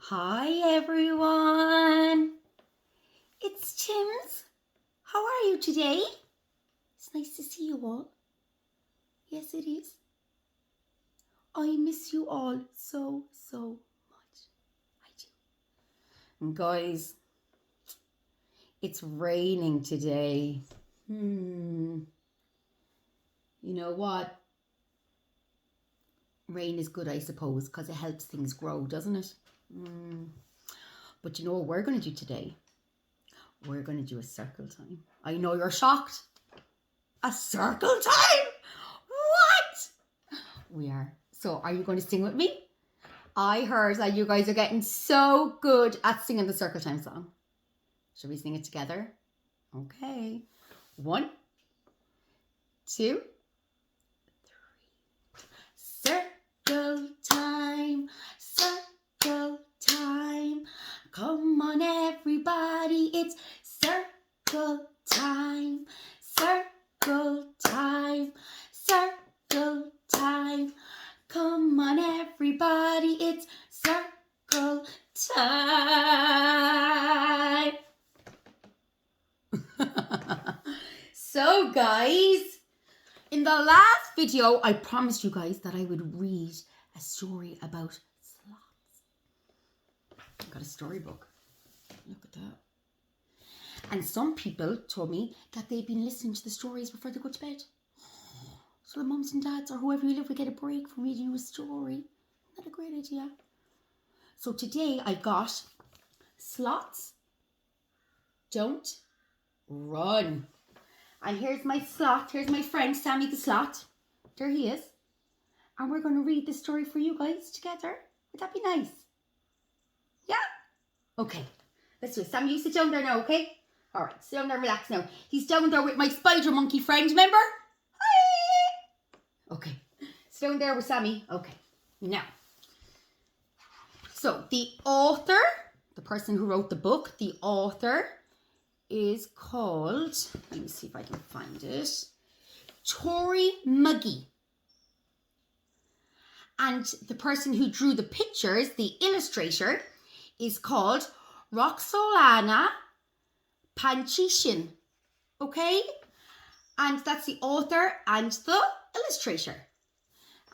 Hi everyone, it's Tims. How are you today? It's nice to see you all. Yes, it is. I miss you all so much. I do. And guys, it's raining today. You know what? Rain is good, I suppose, because it helps things grow, doesn't it? But you know what we're going to do today? We're going to do a circle time. I know you're shocked. A circle time? What? We are. So are you going to sing with me? I heard that you guys are getting so good at singing the circle time song. Should we sing it together? Okay. 1, 2, 3. Circle time, circle time. Come on everybody, it's circle time, circle time, circle time. Come on everybody, it's circle time. So guys, in the last video, I promised you guys that I would read a story about sloths. I've got a storybook. Look at that. And some people told me that they've been listening to the stories before they go to bed. So the mums and dads or whoever you live with get a break from reading you a story. Isn't that a great idea? So today I got Sloths Don't Run. And here's my sloth. Here's my friend Sammy the sloth. There he is. And we're going to read this story for you guys together. Would that be nice? Yeah? Okay. Let's do it. Sammy, you sit down there now, okay? All right. Sit down there, relax now. He's down there with my spider monkey friend, remember? Hi! Okay. Sit down there with Sammy. Okay. Now. So, the author, the person who wrote the book, the author is called, let me see if I can find it, Tori Muggy. And the person who drew the pictures, the illustrator, is called Roxolana Panchishin. Okay? And that's the author and the illustrator.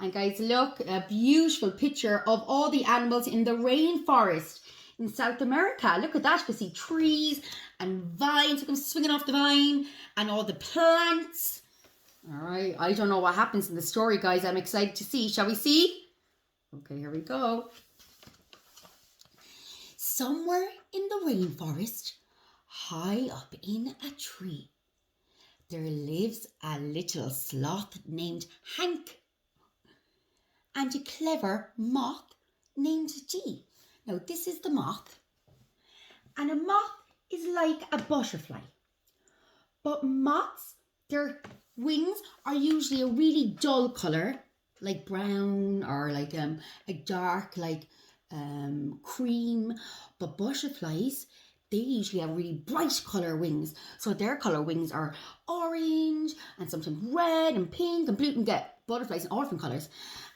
And guys, look, a beautiful picture of all the animals in the rainforest in South America. Look at that. You can see trees and vines. Look, I'm swinging off the vine and all the plants. All right. I don't know what happens in the story, guys. I'm excited to see. Shall we see? Okay, here we go. Somewhere in the rainforest, high up in a tree, there lives a little sloth named Hank and a clever moth named Dee. Now, this is the moth. And a moth is like a butterfly. But moths, their wings are usually a really dull colour, like brown or like a dark, like cream. But butterflies, they usually have really bright colour wings. So their colour wings are orange and sometimes red and pink and blue. You can get butterflies in all different colours.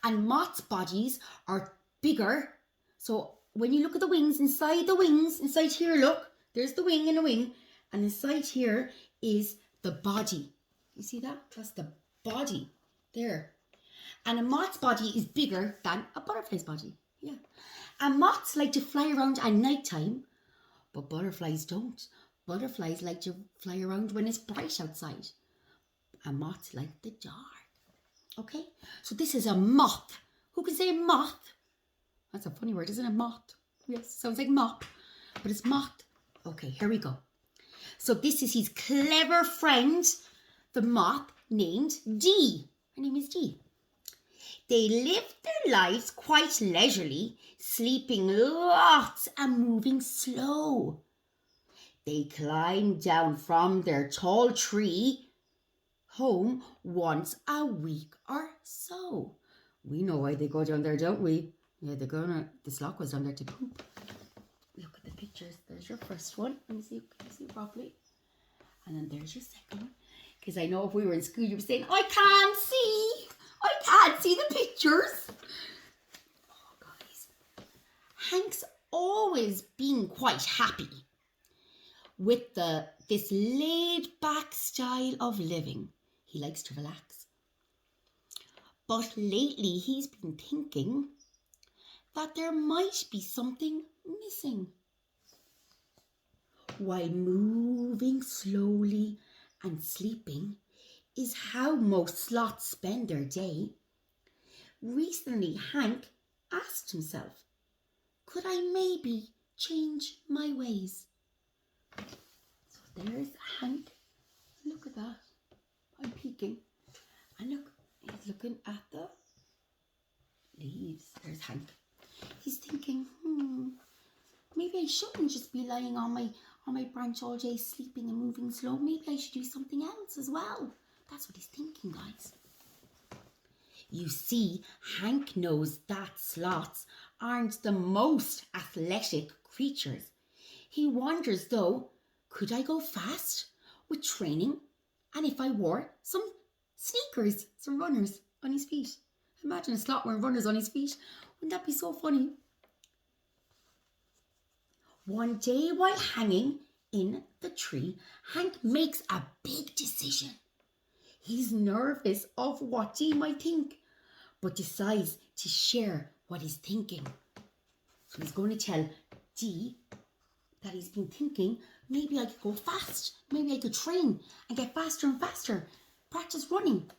And moths' bodies are bigger. So when you look at the wings, inside here, look, there's the wing and a wing. And inside here is the body. You see that? That's the body there. And a moth's body is bigger than a butterfly's body. Yeah. And moths like to fly around at night time, but butterflies don't. Butterflies like to fly around when it's bright outside. And moths like the dark. Okay? So this is a moth. Who can say moth? That's a funny word, isn't it? Moth. Yes, sounds like mop, but it's moth. Okay, here we go. So this is his clever friend, the moth named Dee. Her name is Dee. They lived their lives quite leisurely, sleeping lots and moving slow. They climbed down from their tall tree home once a week or so. We know why they go down there, don't we? Yeah, the sloth goes down there to poop. Look at the pictures. There's your first one. Let me see. Can you see it properly? And then there's your second one. Because I know if we were in school, you'd be saying, I can't see the pictures. Oh, guys. Hank's always been quite happy with this laid-back style of living. He likes to relax. But lately he's been thinking that there might be something missing. While moving slowly and sleeping is how most sloths spend their day, recently Hank asked himself, could I maybe change my ways? So there's Hank. Look at that. I'm peeking. And look, he's looking at the leaves. There's Hank. He's thinking, maybe I shouldn't just be lying on my branch all day, sleeping and moving slow. Maybe I should do something else as well. That's what he's thinking, guys. You see, Hank knows that sloths aren't the most athletic creatures. He wonders though, could I go fast with training? And if I wore some sneakers, some runners on his feet? Imagine a sloth wearing runners on his feet. Wouldn't that be so funny? One day while hanging in the tree, Hank makes a big decision. He's nervous of what Dee might think, but decides to share what he's thinking. So he's going to tell Dee that he's been thinking, maybe I could go fast. Maybe I could train and get faster and faster. Practice running.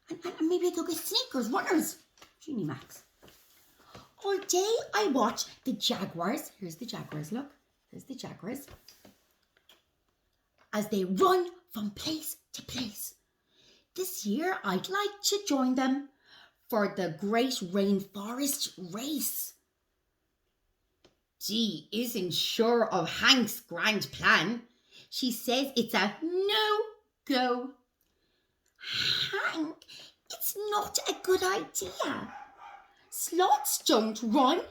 And maybe I could get sneakers, runners. Genie Max. All day I watch the jaguars. Here's the jaguars, look. There's the jaguars. As they run from place to place. This year I'd like to join them for the Great Rainforest Race. Dee isn't sure of Hank's grand plan. She says it's a no-go. Hank, it's not a good idea. Sloths don't run,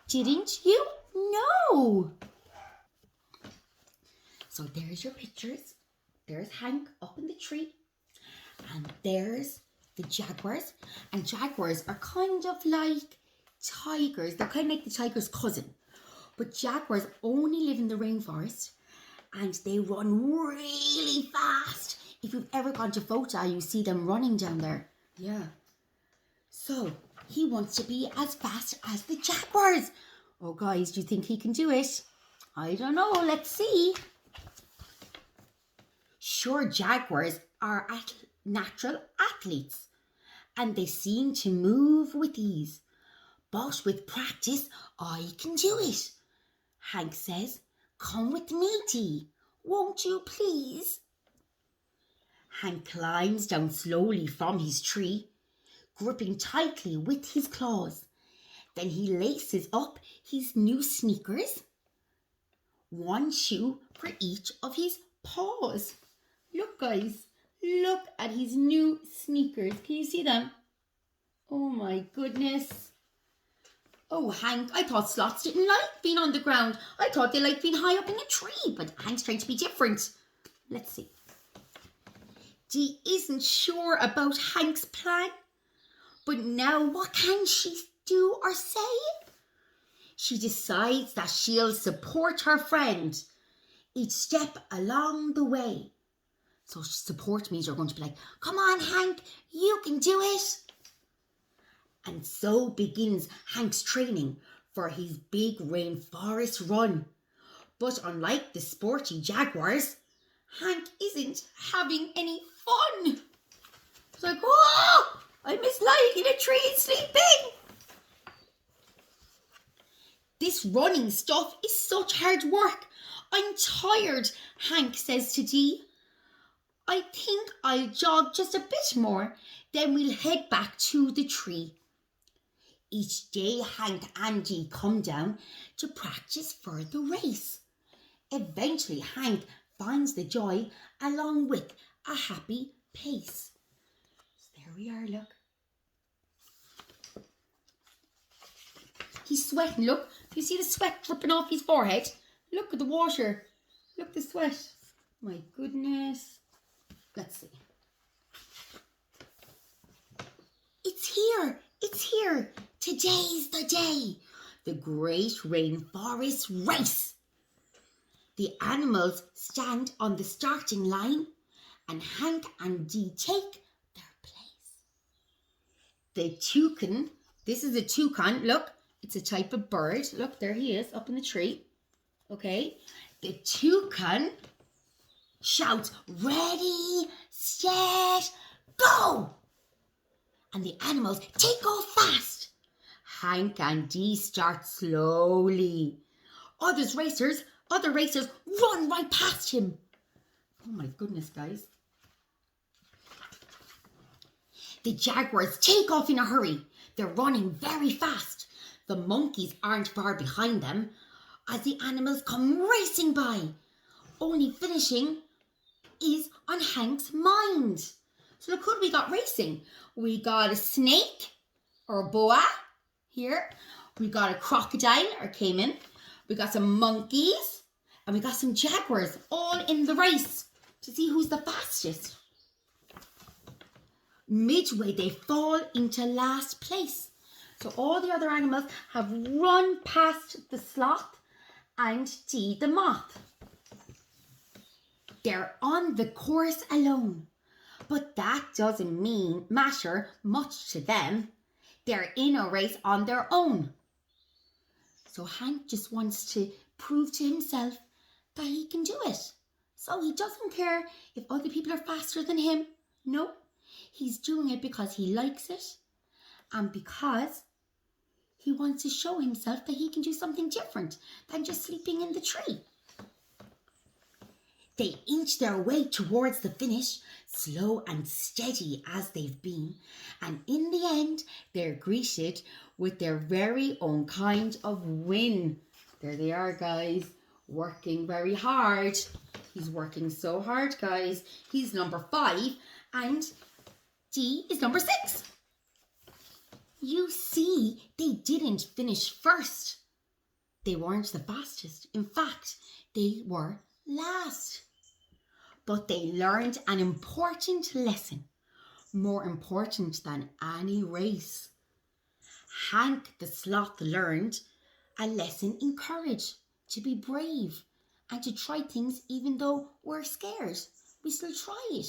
didn't you know? So there's your pictures. There's Hank up in the tree. And there's the jaguars. And jaguars are kind of like tigers. They're kind of like the tiger's cousin. But jaguars only live in the rainforest. And they run really fast. If you've ever gone to Fota, you see them running down there. Yeah. So he wants to be as fast as the jaguars. Oh, guys, do you think he can do it? I don't know. Let's see. Sure, jaguars are natural athletes and they seem to move with ease. But with practice, I can do it. Hank says, come with me, Dee. Won't you please? Hank climbs down slowly from his tree, gripping tightly with his claws. Then he laces up his new sneakers, one shoe for each of his paws. Look, guys, look at his new sneakers. Can you see them? Oh my goodness. Oh, Hank, I thought sloths didn't like being on the ground. I thought they liked being high up in a tree, but Hank's trying to be different. Let's see. Dee isn't sure about Hank's plan, but now what can she do or say? She decides that she'll support her friend each step along the way. So support means you're going to be like, come on, Hank, you can do it. And so begins Hank's training for his big rainforest run. But unlike the sporty jaguars, Hank isn't having any fun. It's like, oh, I miss lying in a tree and sleeping. This running stuff is such hard work. I'm tired, Hank says to Dee. I think I'll jog just a bit more, then we'll head back to the tree. Each day, Hank and Dee come down to practice for the race. Eventually, Hank finds the joy along with a happy pace. So there we are, look. He's sweating, look. Do you see the sweat dripping off his forehead? Look at the water. Look at the sweat. My goodness. Let's see. It's here. It's here. Today's the day. the Great Rainforest Race. The animals stand on the starting line and Hank and Dee take their place. The toucan, this is a toucan, look, it's a type of bird. Look, there he is up in the tree. Okay, the toucan shouts, ready, set, go! And the animals take off fast. Hank and Dee start slowly. Other racers run right past him. Oh my goodness, guys. The jaguars take off in a hurry. They're running very fast. The monkeys aren't far behind them as the animals come racing by. Only finishing is on Hank's mind. So look who we got racing. We got a snake or a boa here. We got a crocodile or caiman. We got some monkeys and we got some jaguars all in the race to see who's the fastest. Midway, they fall into last place. So all the other animals have run past the sloth and Dee the moth. They're on the course alone, but that doesn't matter much to them. They're in a race on their own. So Hank just wants to prove to himself that he can do it. So he doesn't care if other people are faster than him. No, he's doing it because he likes it and because he wants to show himself that he can do something different than just sleeping in the tree. They inch their way towards the finish, slow and steady as they've been, and in the end, they're greeted with their very own kind of win. There they are, guys, working very hard. He's working so hard, guys. He's number 5, and Dee is number 6. You see, they didn't finish first. They weren't the fastest. In fact, they were last. But they learned an important lesson, more important than any race. Hank the sloth learned a lesson in courage, to be brave and to try things even though we're scared. We still try it.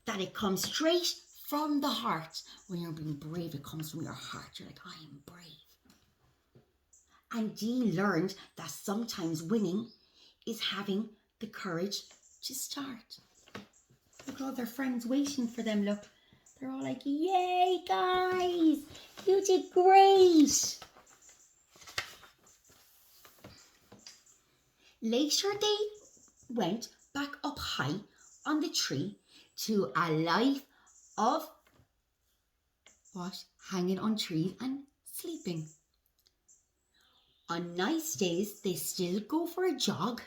That it comes straight from the heart. When you're being brave, it comes from your heart. You're like, I am brave. And Dee learned that sometimes winning is having the courage to start. Look at all their friends waiting for them, look. They're all like, yay, guys, you did great. Later, they went back up high on the tree to a life of what? Hanging on trees and sleeping. On nice days, they still go for a jog.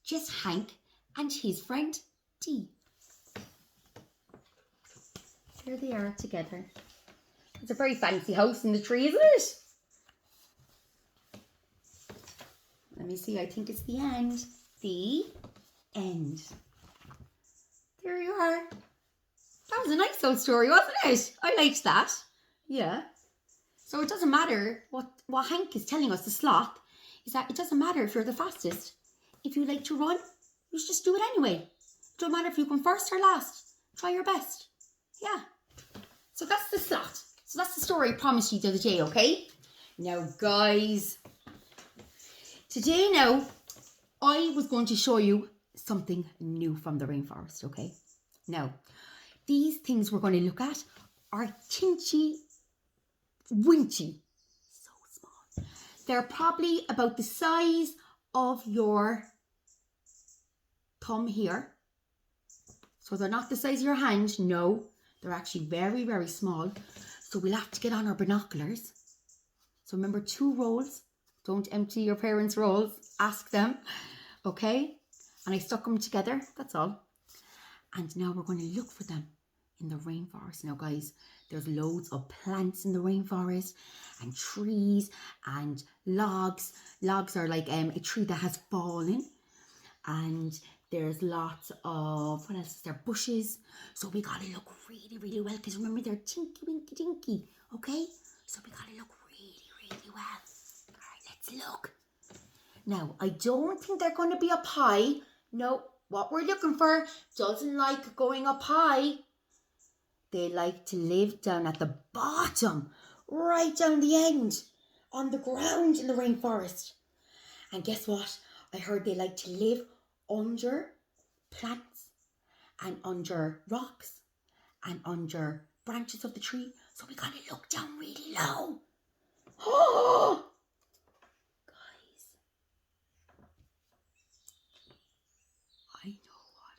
Just Hank and his friend Dee. Here they are together. It's a very fancy house in the tree, isn't it? Let me see, I think it's the end. The end. There you are. That was a nice old story, wasn't it? I liked that. Yeah. So it doesn't matter what Hank is telling us, the sloth, is that it doesn't matter if you're the fastest. If you like to run, you should just do it anyway. It don't matter if you come first or last. Try your best. Yeah. So that's the sloth. So that's the story I promised you the other day, okay? Now, guys, today now, I was going to show you something new from the rainforest, okay? Now, these things we're going to look at are teensy, winchy, so small. They're probably about the size of your thumb here. So they're not the size of your hand, no. They're actually very, very small. So we'll have to get on our binoculars. So remember, 2 rolls. Don't empty your parents' rolls. Ask them, okay? And I stuck them together, that's all. And now we're going to look for them in the rainforest. Now, guys, there's loads of plants in the rainforest and trees and logs. Logs are like a tree that has fallen. And there's lots of, what else is there? Bushes. So we got to look really, really well because remember, they're tinky, winky, dinky, okay? So we got to look really, really well. All right, let's look. Now, I don't think they're going to be up high. No, what we're looking for doesn't like going up high. They like to live down at the bottom, right down the end, on the ground in the rainforest. And guess what? I heard they like to live under plants and under rocks and under branches of the tree. So we gotta look down really low. Oh, guys, I know what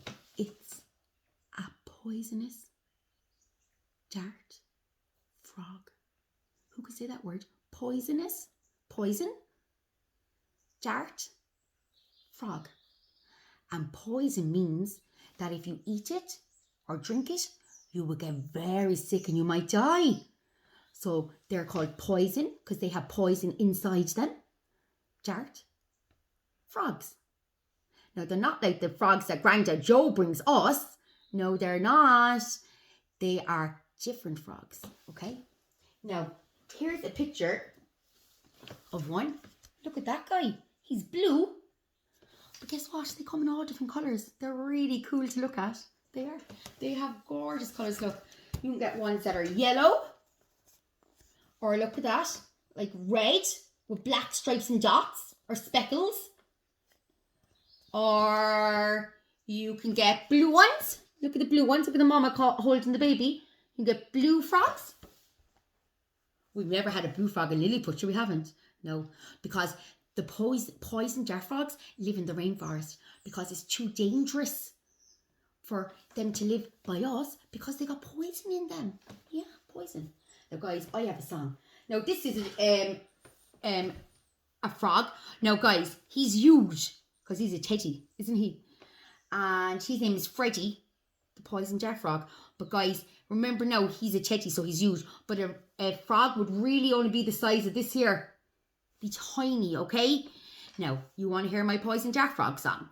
it is. It's a poisonous dart frog. Who could say that word? Poisonous? Poison? Dart frog. And poison means that if you eat it or drink it, you will get very sick and you might die. So they're called poison because they have poison inside them. Dart frogs. Now they're not like the frogs that Grandad Joe brings us. No, they're not. They are different frogs, okay? Now, here's a picture of one. Look at that guy. He's blue. But guess what? They come in all different colours. They're really cool to look at. They are. They have gorgeous colours. Look, you can get ones that are yellow. Or look at that. Like red with black stripes and dots. Or speckles. Or you can get blue ones. Look at the blue ones. Look at the mama holding the baby. You can get blue frogs. We've never had a blue frog in Lilliput, we haven't. No, because the poison dart frogs live in the rainforest because it's too dangerous for them to live by us because they got poison in them. Yeah, poison. Now, guys, I have a song. Now, this is a frog. Now, guys, he's huge because he's a teddy, isn't he? And his name is Freddy, the poison dart frog. But, guys, remember now, he's a teddy, so he's huge. But a frog would really only be the size of this here. Be tiny, okay? Now, you want to hear my poison dart frog song?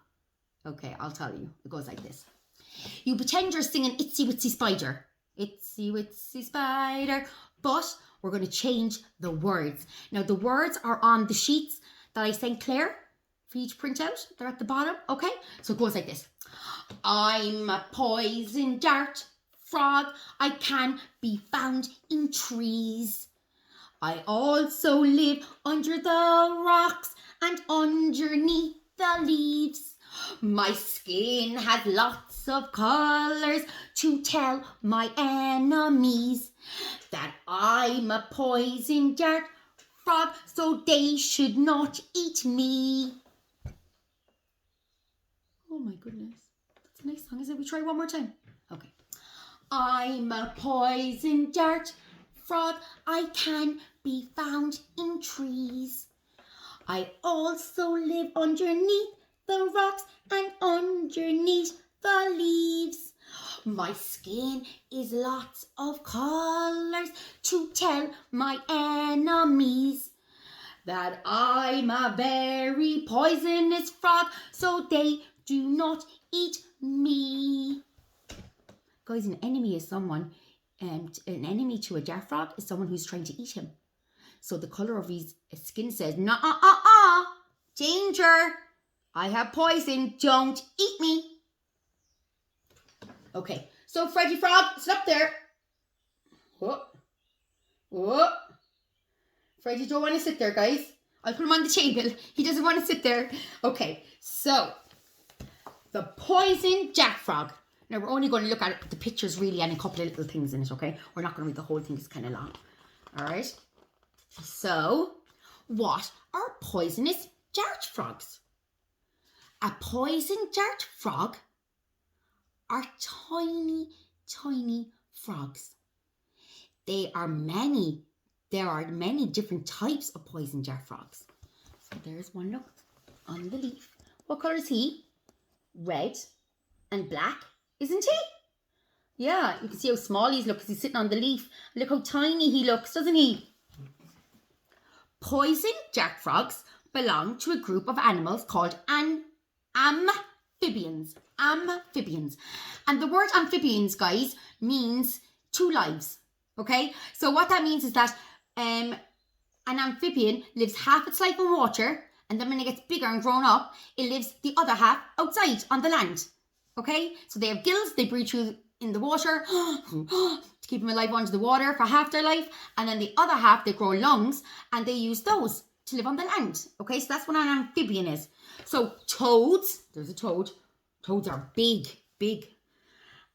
Okay, I'll tell you. It goes like this. You pretend you're singing Itsy Witsy Spider. Itsy Witsy Spider. But we're going to change the words. Now, the words are on the sheets that I sent Claire for you to print out. They're at the bottom, okay? So it goes like this. I'm a poison dart frog. I can be found in trees. I also live under the rocks and underneath the leaves. My skin has lots of colours to tell my enemies that I'm a poison dart frog, so they should not eat me. Oh my goodness. That's a nice song, isn't it? We try one more time. Okay. I'm a poison dart frog. I can be found in trees. I also live underneath the rocks and underneath the leaves. My skin is lots of colours to tell my enemies that I'm a very poisonous frog, so they do not eat me. Guys, an enemy is someone, and an enemy to a dart frog is someone who's trying to eat him. So the colour of his skin says, danger, I have poison, don't eat me. Okay, so Freddy Frog, sit up there. Whoa. Freddy don't want to sit there, guys. I'll put him on the table. He doesn't want to sit there. Okay, so the poison dart frog. Now, we're only going to look at the pictures really and a couple of little things in it, okay? We're not going to read the whole thing. It's kind of long. All right? So, what are poisonous dart frogs? A poison dart frog are tiny, tiny frogs. There are many different types of poison dart frogs. So, there's one, look, on the leaf. What colour is he? Red and black. Isn't he? Yeah, you can see how small he is. Look, because he's sitting on the leaf. Look how tiny he looks, doesn't he? Poison dart frogs belong to a group of animals called amphibians. Amphibians. And the word amphibians, guys, means 2 lives. Okay, so what that means is that an amphibian lives half its life in water, and then when it gets bigger and grown up, it lives the other half outside on the land. Okay, so they have gills, they breathe through in the water to keep them alive under the water for half their life, and then the other half they grow lungs and they use those to live on the land. Okay, so that's what an amphibian is. So toads, there's a toad. Toads are big,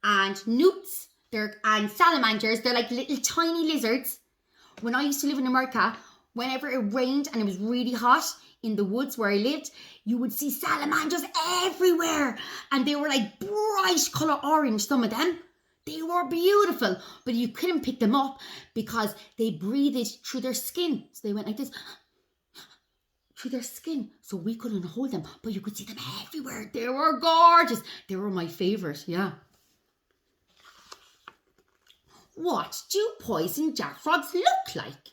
and newts, and salamanders, they're like little tiny lizards. When I used to live in America, whenever it rained and it was really hot in the woods where I lived, you would see salamanders everywhere. And they were like bright colour orange, some of them. They were beautiful, but you couldn't pick them up because they breathed through their skin. So they went like this, through their skin. So we couldn't hold them, but you could see them everywhere. They were gorgeous. They were my favourite, yeah. What do poison dart frogs look like?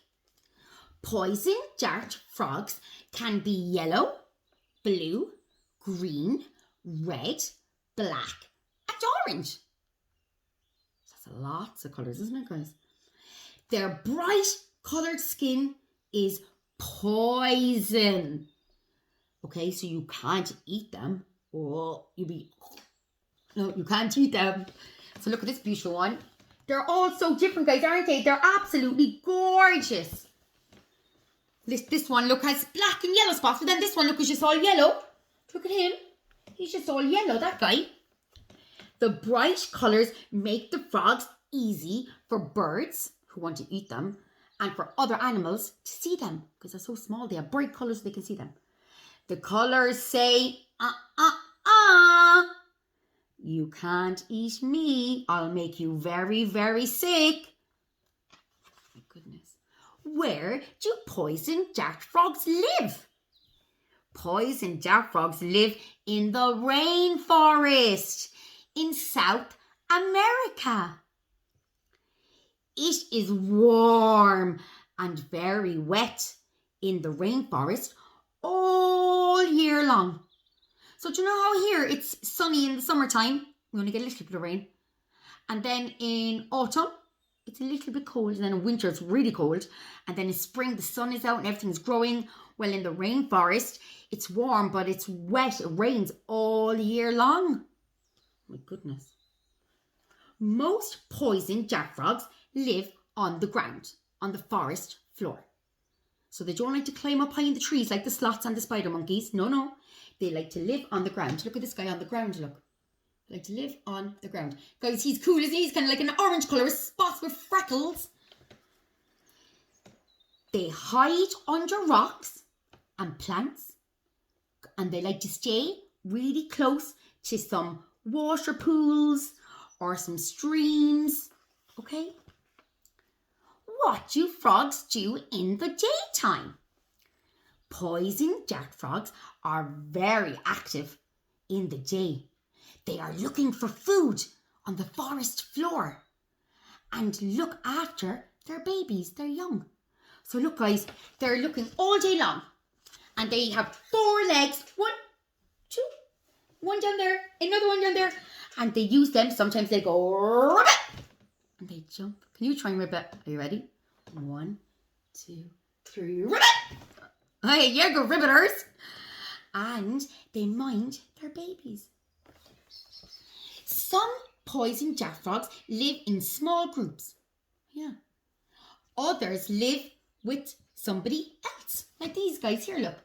Poison dart frogs can be yellow, blue, green, red, black, and orange. That's lots of colours, isn't it, guys? Their bright coloured skin is poison. Okay, so you can't eat them. No, you can't eat them. So look at this beautiful one. They're all so different, guys, aren't they? They're absolutely gorgeous. This one, look, has black and yellow spots, but then this one, look, is just all yellow. Look at him. He's just all yellow, that guy. The bright colours make the frogs easy for birds who want to eat them and for other animals to see them because they're so small. They have bright colours so they can see them. The colours say, you can't eat me. I'll make you very, very sick. My goodness. Where do poison dart frogs live? Poison dart frogs live in the rainforest in South America. It is warm and very wet in the rainforest all year long. So do you know how here it's sunny in the summertime? We only get a little bit of rain. And then in autumn, it's a little bit cold. And then in winter, it's really cold. And then in spring, the sun is out and everything's growing. Well, in the rainforest, it's warm, but it's wet. It rains all year long. My goodness. Most poison dart frogs live on the ground, on the forest floor. So they don't like to climb up high in the trees like the sloths and the spider monkeys. No. They like to live on the ground. Look at this guy on the ground, look. They like to live on the ground. Guys, he's cool, isn't he? He's kind of like an orange colour with spots with freckles. They hide under rocks and plants. And they like to stay really close to some water pools or some streams. Okay? What do frogs do in the daytime? Poison dart frogs are very active in the day. They are looking for food on the forest floor and look after their babies, their young. So look, guys, they're looking all day long and they have 4 legs. 1, 2, one down there, another one down there, and they use them. Sometimes they go ribbit and they jump. Can you try and ribbit? Are you ready? 1, 2, 3, ribbit! Hey, yeah, go ribbiters. And they mind their babies. Some poison dart frogs live in small groups. Yeah. Others live with somebody else. Like these guys here, look.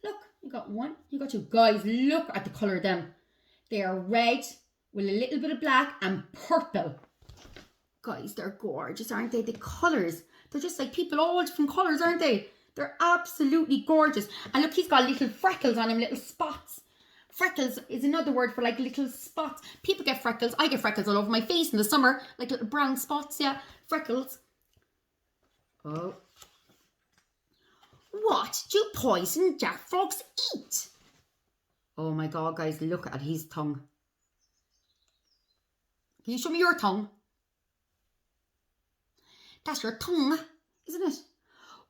Look, you got 1, you got 2. Guys, look at the colour of them. They are red with a little bit of black and purple. Guys, they're gorgeous, aren't they? The colours. They're just like people, all different colours, aren't they? They're absolutely gorgeous. And look, he's got little freckles on him, little spots. Freckles is another word for like little spots. People get freckles. I get freckles all over my face in the summer. Like little brown spots, yeah. Freckles. Oh. What do poison dart frogs eat? Oh my God, guys, look at his tongue. Can you show me your tongue? That's your tongue, isn't it?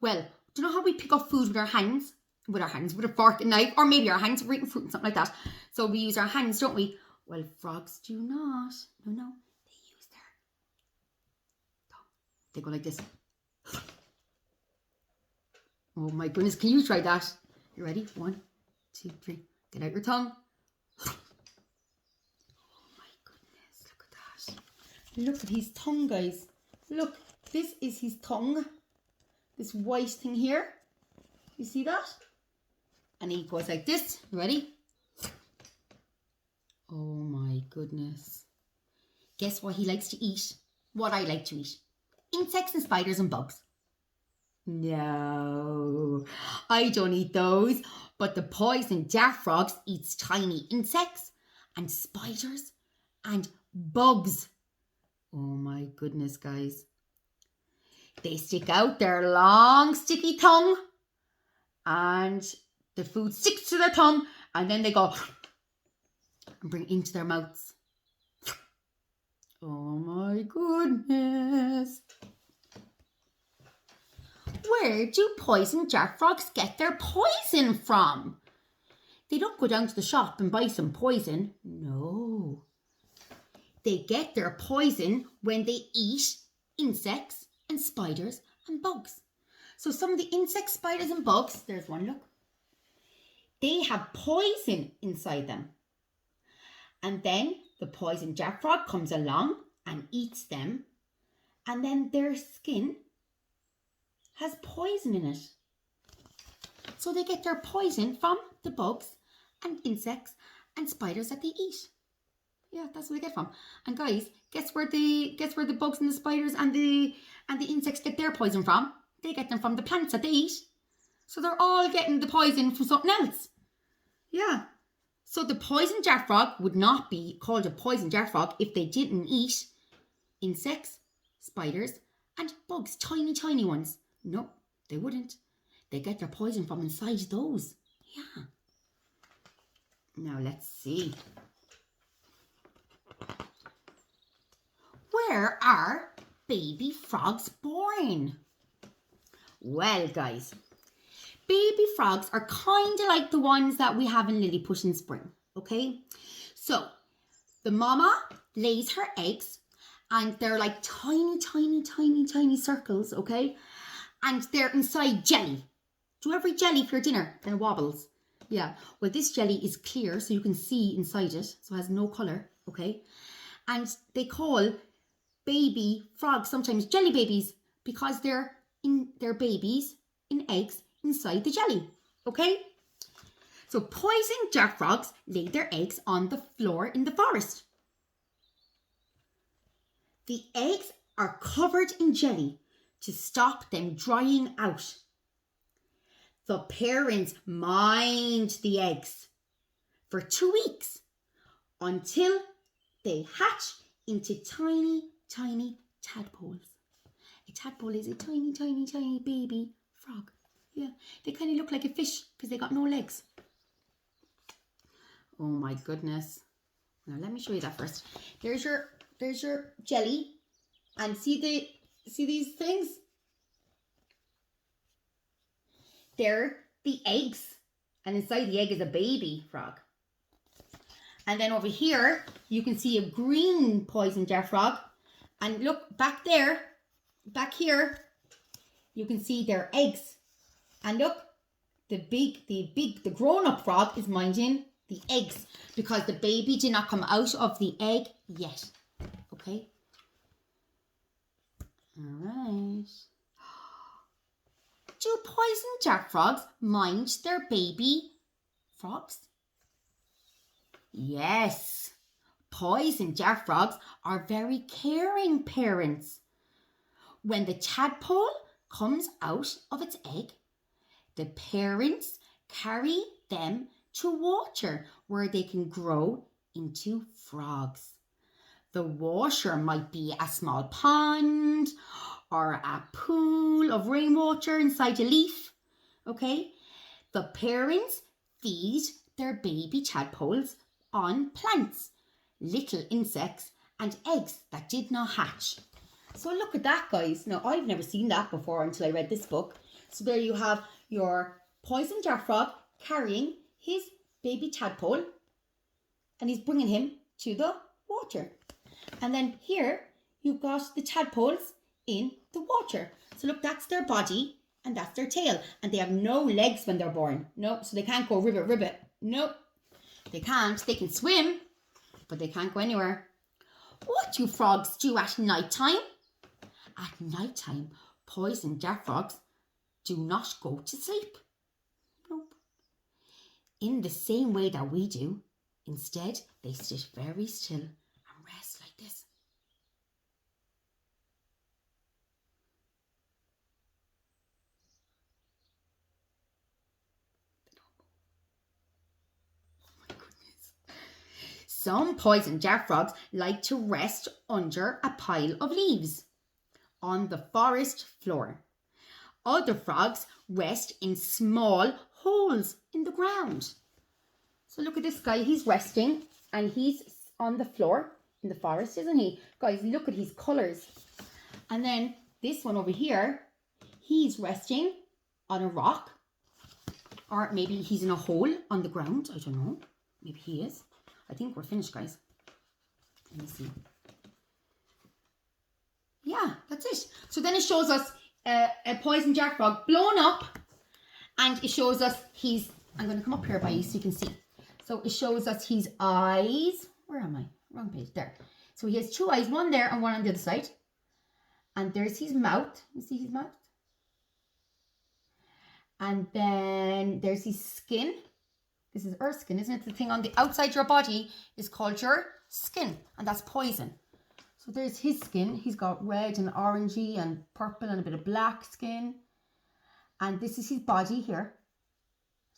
Well, do you know how we pick up food with our hands? With a fork and knife, or maybe our hands for eating fruit and something like that. So we use our hands, don't we? Well, frogs do not. No, they use They go like this. Oh my goodness, can you try that? You ready? 1, 2, 3. Get out your tongue. Oh my goodness, look at that. Look at his tongue, guys. Look, this is his tongue. This white thing here. You see that? And he goes like this. You ready? Oh my goodness. Guess what he likes to eat? What I like to eat. Insects and spiders and bugs. No, I don't eat those. But the poison dart frogs eats tiny insects and spiders and bugs. Oh my goodness, guys. They stick out their long sticky tongue and the food sticks to their tongue and then they go and bring it into their mouths. Oh my goodness. Where do poison dart frogs get their poison from? They don't go down to the shop and buy some poison. No. They get their poison when they eat insects and spiders and bugs. So some of the insects, spiders and bugs, there's one, look. They have poison inside them. And then the poison dart frog comes along and eats them. And then their skin has poison in it. So they get their poison from the bugs and insects and spiders that they eat. Yeah, that's what they get from. And guys, guess where the bugs and the spiders and the insects get their poison from? They get them from the plants that they eat. So they're all getting the poison from something else. Yeah. So the poison dart frog would not be called a poison dart frog if they didn't eat insects, spiders, and bugs, tiny, tiny ones. No, they wouldn't. They get their poison from inside those. Yeah. Now let's see. Where are baby frogs born? Well, guys, baby frogs are kind of like the ones that we have in Lilliput in spring, okay? So, the mama lays her eggs and they're like tiny, tiny, tiny, tiny circles, okay? And they're inside jelly. Do you ever eat jelly for your dinner? Then it wobbles. Yeah, well, this jelly is clear so you can see inside it, so it has no colour, okay? And they call baby frogs sometimes jelly babies because they're babies in eggs inside the jelly, okay? So poison dart frogs lay their eggs on the floor in the forest. The eggs are covered in jelly to stop them drying out. The parents mind the eggs for 2 weeks until they hatch into tiny, tiny tadpoles. A tadpole is a tiny, tiny, tiny baby frog. Yeah, they kind of look like a fish because they got no legs. Oh my goodness. Now let me show you that first. There's your jelly. And see these things? They're the eggs. And inside the egg is a baby frog. And then over here, you can see a green poison dart frog. And look, back there, back here, you can see their eggs. And look, the grown-up frog is minding the eggs because the baby did not come out of the egg yet. Okay? All right. Do poison dart frogs mind their baby frogs? Yes. Poison dart frogs are very caring parents. When the tadpole comes out of its egg, the parents carry them to water where they can grow into frogs. The water might be a small pond or a pool of rainwater inside a leaf, okay? The parents feed their baby tadpoles on plants, little insects and eggs that did not hatch. So look at that, guys. Now, I've never seen that before until I read this book. So there you have your poison dart frog carrying his baby tadpole and he's bringing him to the water. And then here you've got the tadpoles in the water. So look, that's their body and that's their tail. And they have no legs when they're born. No, so they can't go ribbit, ribbit. No, they can't. They can swim, but they can't go anywhere. What do frogs do at night time? At night time, poison dart frogs do not go to sleep. Nope. In the same way that we do, instead, they sit very still and rest like this. Oh my goodness. Some poison dart frogs like to rest under a pile of leaves on the forest floor. Other frogs rest in small holes in the ground. So look at this guy, he's resting and he's on the floor in the forest, isn't he? Guys, look at his colours. And then this one over here, he's resting on a rock. Or maybe he's in a hole on the ground, I don't know. Maybe he is. I think we're finished, guys. Let me see. Yeah, that's it. So then it shows us a poison dart frog blown up, and it shows us I'm going to come up here by you so you can see. So it shows us his eyes. Where am I? Wrong page. There. So he has two eyes, one there and one on the other side. And there's his mouth. You see his mouth? And then there's his skin. This is our skin, isn't it? The thing on the outside your body is called your skin, and that's poison. So there's his skin. He's got red and orangey and purple and a bit of black skin. And this is his body here.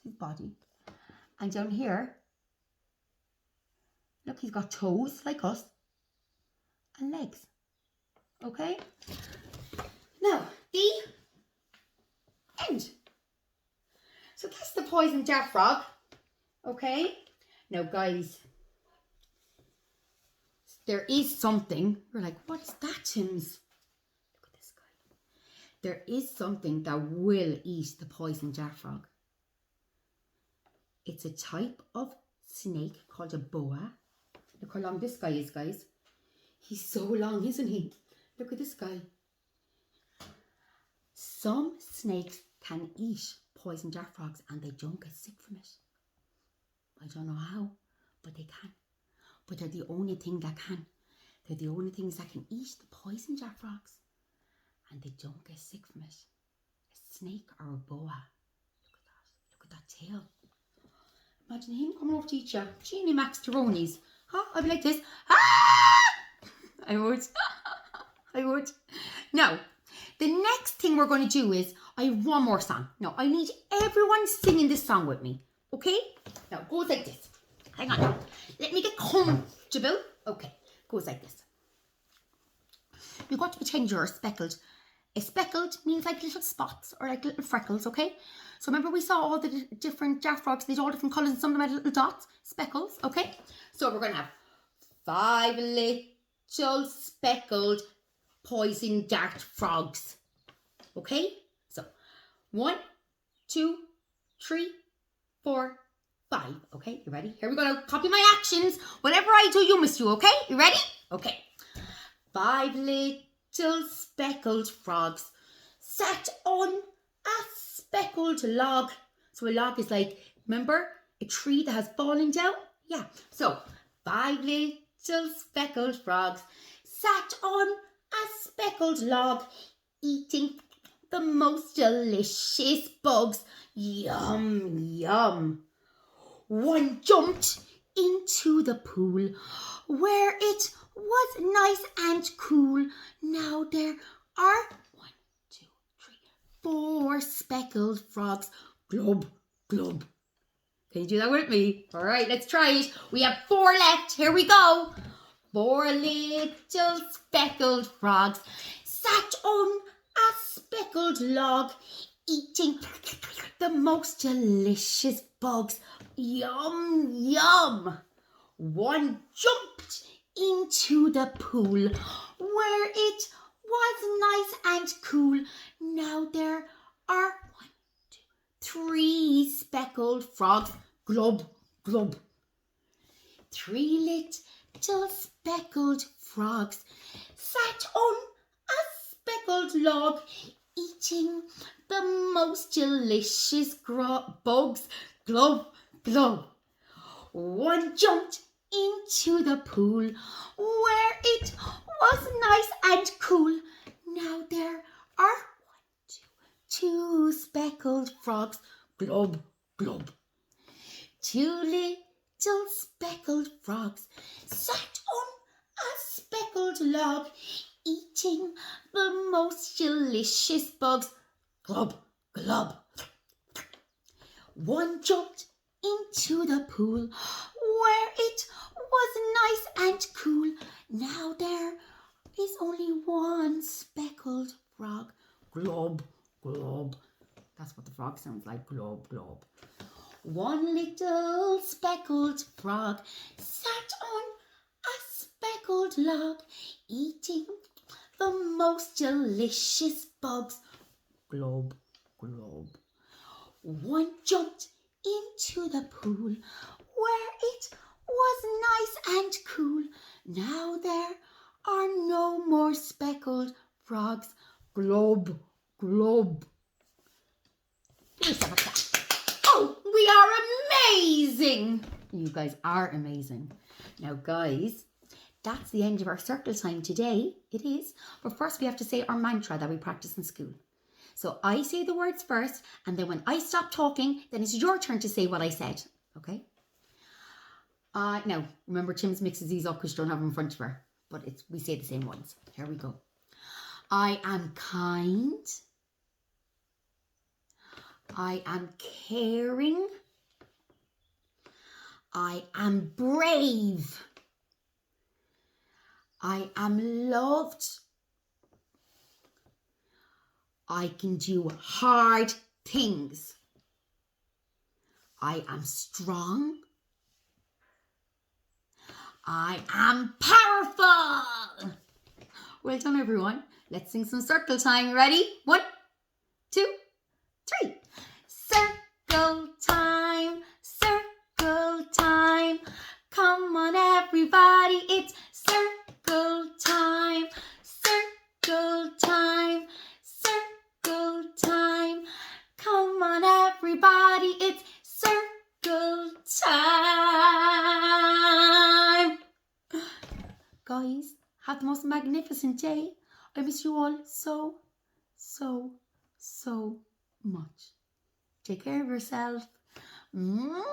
His body. And down here, look, he's got toes like us and legs. Okay? Now, the end. So that's the poison dart frog. Okay? Now, guys, there is something. We're like, what is that, Tims? Look at this guy. There is something that will eat the poison dart frog. It's a type of snake called a boa. Look how long this guy is, guys. He's so long, isn't he? Look at this guy. Some snakes can eat poison dart frogs and they don't get sick from it. I don't know how, but they can. But they're the only thing that can. They're the only things that can eat the poison dart frogs and they don't get sick from it. A snake or a boa. Look at that. Look at that tail. Imagine him coming over to eat you. Genie Max Taronis. Huh? I'd be like this. Ah! I would. I would. Now, the next thing we're going to do is, I have one more song. Now, I need everyone singing this song with me. Okay? Now, it goes like this. Hang on now. Let me get comfortable. Okay. It goes like this. You've got to pretend you're speckled. A speckled means like little spots or like little freckles, okay? So remember we saw all the different dart frogs, they had all different colours and some of them had little dots, speckles, okay? So we're going to have 5 little speckled poison dart frogs, okay? So 1, 2, 3, 4, 5, okay? You ready? Here we go now. Copy my actions. Whatever I do, you must do, okay? You ready? Okay. 5 little speckled frogs sat on a speckled log. So a log is like, remember, a tree that has fallen down? Yeah. So 5 little speckled frogs sat on a speckled log, eating the most delicious bugs. Yum, yum. One jumped into the pool where it was nice and cool. Now there are 1, 2, 3, 4 speckled frogs. Glub, glub. Can you do that with me? All right, let's try it. We have 4 left. Here we go. 4 little speckled frogs sat on a speckled log, eating the most delicious bugs. Yum, yum. One jumped into the pool where it was nice and cool. Now there are 1, 2, 3 speckled frogs. Glub, glub. 3 little speckled frogs sat on a speckled log, eating the most delicious bugs. Glub, glub. One jumped into the pool where it was nice and cool. Now there are two speckled frogs. Glub, glub. Two little speckled frogs sat on a speckled log, eating the most delicious bugs. Glub, glub. One jumped into the pool where it was nice and cool. Now there is only one speckled frog. Glub, glub. That's what the frog sounds like. Glub, glub. One little speckled frog sat on a speckled log, eating the most delicious bugs. Glub, glub. One jumped into the pool where it was nice and cool. Now there are no more speckled frogs. Glub, glub. Oh, we are amazing! You guys are amazing. Now, guys, that's the end of our circle time today. It is. But first, we have to say our mantra that we practice in school. So I say the words first, and then when I stop talking, then it's your turn to say what I said. Okay? Now, remember, Tim's mixes these up because you don't have them in front of her. But we say the same ones. Here we go. I am kind. I am caring. I am brave. I am loved. I can do hard things. I am strong. I am powerful. Well done, everyone. Let's sing some circle time. Ready? 1, 2, 3. Circle time, circle time. Come on, everybody, it's circle time, circle time, circle time. Come on, everybody, it's circle time. Guys, have the most magnificent day. I miss you all so, so, so much. Take care of yourself. Mwah!